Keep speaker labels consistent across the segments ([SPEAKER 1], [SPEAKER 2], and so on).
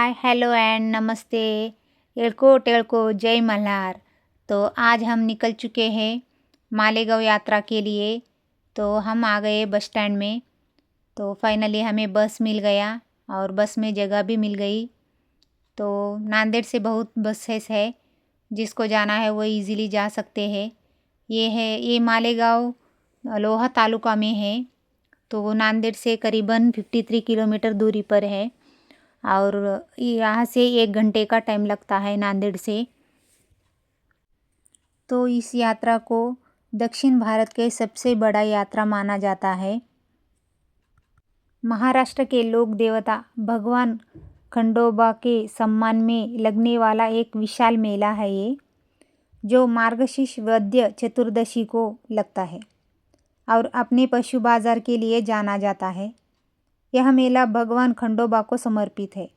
[SPEAKER 1] Hi hello and नमस्ते। एल्को टेल्को जय मल्हार। तो आज हम निकल चुके हैं मालेगांव यात्रा के लिए। तो हम आ गए बस स्टैंड में। तो फाइनली हमें बस मिल गया और बस में जगह भी मिल गई। तो नांदेड़ से बहुत बसेस है, जिसको जाना है वो इजीली जा सकते हैं। ये मालेगांव लोहा तालुका में है। तो नांदेड़ से करीबन 53 किलोमीटर दूरी पर है और यहाँ से 1 घंटे का टाइम लगता है नांदेड़ से। तो इस यात्रा को दक्षिण भारत के सबसे बड़ा यात्रा माना जाता है। महाराष्ट्र के लोक देवता भगवान खंडोबा के सम्मान में लगने वाला एक विशाल मेला है ये, जो मार्गशीर्ष वद्य चतुर्दशी को लगता है और अपने पशु बाजार के लिए जाना जाता है। यह मेला भगवान खंडोबा को समर्पित है।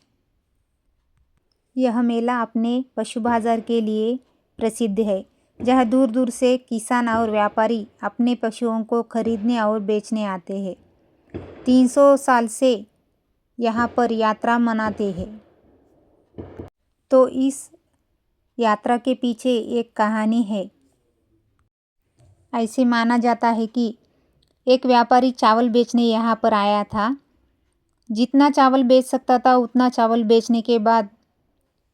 [SPEAKER 1] यह मेला अपने पशु बाजार के लिए प्रसिद्ध है, जहाँ दूर दूर से किसान और व्यापारी अपने पशुओं को खरीदने और बेचने आते हैं। 300 साल से यहाँ पर यात्रा मनाते हैं। तो इस यात्रा के पीछे एक कहानी है। ऐसे माना जाता है कि एक व्यापारी चावल बेचने यहाँ पर आया था। जितना चावल बेच सकता था उतना चावल बेचने के बाद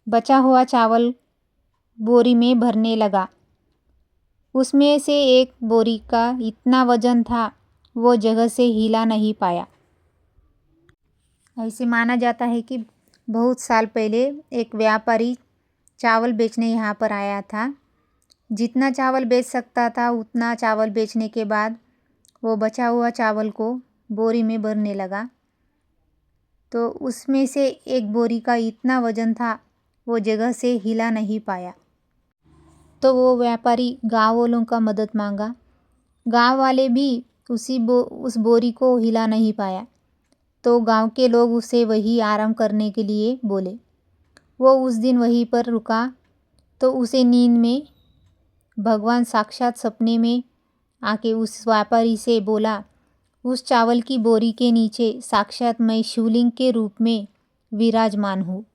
[SPEAKER 1] बचा हुआ चावल बोरी में भरने लगा। उसमें से एक बोरी का इतना वजन था, वो जगह से हिला नहीं पाया। ऐसे माना जाता है कि बहुत साल पहले एक व्यापारी चावल बेचने यहाँ पर आया था। जितना चावल बेच सकता था उतना चावल बेचने के बाद वो बचा हुआ चावल को बोरी में भरने लगा। तो उसमें से एक बोरी का इतना वजन था, वो जगह से हिला नहीं पाया। तो वो व्यापारी गांव वालों का मदद मांगा। गांव वाले भी उस बोरी को हिला नहीं पाया। तो गांव के लोग उसे वहीं आराम करने के लिए बोले। वो उस दिन वहीं पर रुका। तो उसे नींद में भगवान साक्षात सपने में आके उस व्यापारी से बोला, उस चावल की बोरी के नीचे साक्षात मैं शिवलिंग के रूप में विराजमान हूँ।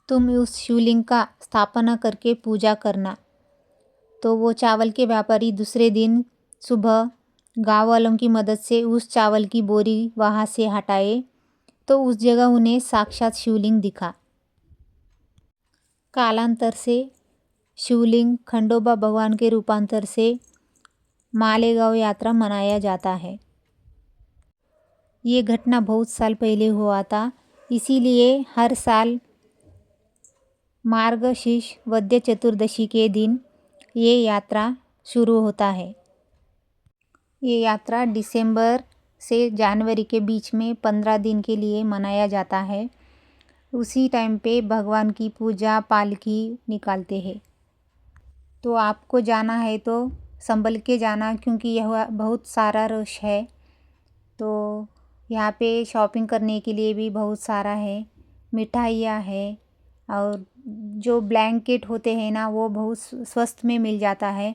[SPEAKER 1] तुम उस शिवलिंग का स्थापना करके पूजा करना। तो वो चावल के व्यापारी दूसरे दिन सुबह गांव वालों की मदद से उस चावल की बोरी वहाँ से हटाए। तो उस जगह उन्हें साक्षात शिवलिंग दिखा। कालांतर से शिवलिंग खंडोबा भगवान के रूपांतर से मालेगांव यात्रा मनाया जाता है। ये घटना बहुत साल पहले हुआ था, इसीलिए हर साल मार्गशीर्ष वद्य चतुर्दशी के दिन ये यात्रा शुरू होता है। ये यात्रा दिसंबर से जनवरी के बीच में 15 दिन के लिए मनाया जाता है। उसी टाइम पे भगवान की पूजा पालकी निकालते हैं। तो आपको जाना है तो संभल के जाना, क्योंकि यह बहुत सारा रश है। तो यहाँ पे शॉपिंग करने के लिए भी बहुत सारा है, मिठाइयाँ है और जो ब्लैंकेट होते हैं ना, वो बहुत सस्ते में मिल जाता है।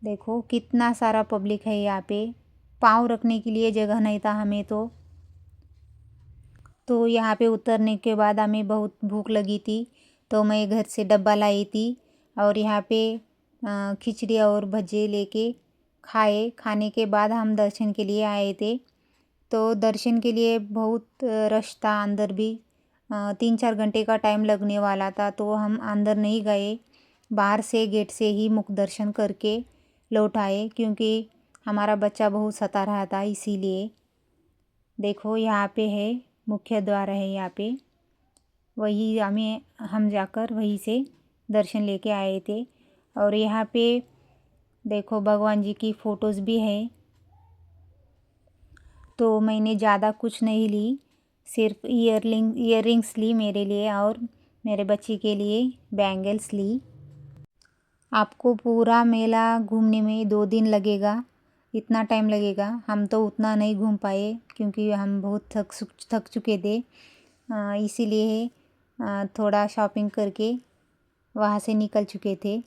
[SPEAKER 1] देखो कितना सारा पब्लिक है यहाँ पे। पाँव रखने के लिए जगह नहीं था हमें। तो यहाँ पे उतरने के बाद हमें बहुत भूख लगी थी। तो मैं घर से डब्बा लाई थी और यहाँ पे खिचड़ी और भजे लेके खाए। खाने के बाद हम दर्शन के लिए आए थे। तो दर्शन के लिए बहुत रश था। अंदर भी 3-4 घंटे का टाइम लगने वाला था। तो हम अंदर नहीं गए, बाहर से गेट से ही मुख दर्शन करके लौट आए, क्योंकि हमारा बच्चा बहुत सता रहा था इसीलिए। देखो यहाँ पे है मुख्य द्वार है यहाँ पे। वही हम जाकर वहीं से दर्शन लेके आए थे। और यहाँ पे देखो भगवान जी की फ़ोटोज़ भी है। तो मैंने ज़्यादा कुछ नहीं ली, सिर्फ ईयररिंग्स ली मेरे लिए और मेरे बच्चे के लिए बैंगल्स ली। आपको पूरा मेला घूमने में 2 दिन लगेगा, इतना टाइम लगेगा। हम तो उतना नहीं घूम पाए क्योंकि हम बहुत थक चुके थे। इसीलिए थोड़ा शॉपिंग करके वहाँ से निकल चुके थे।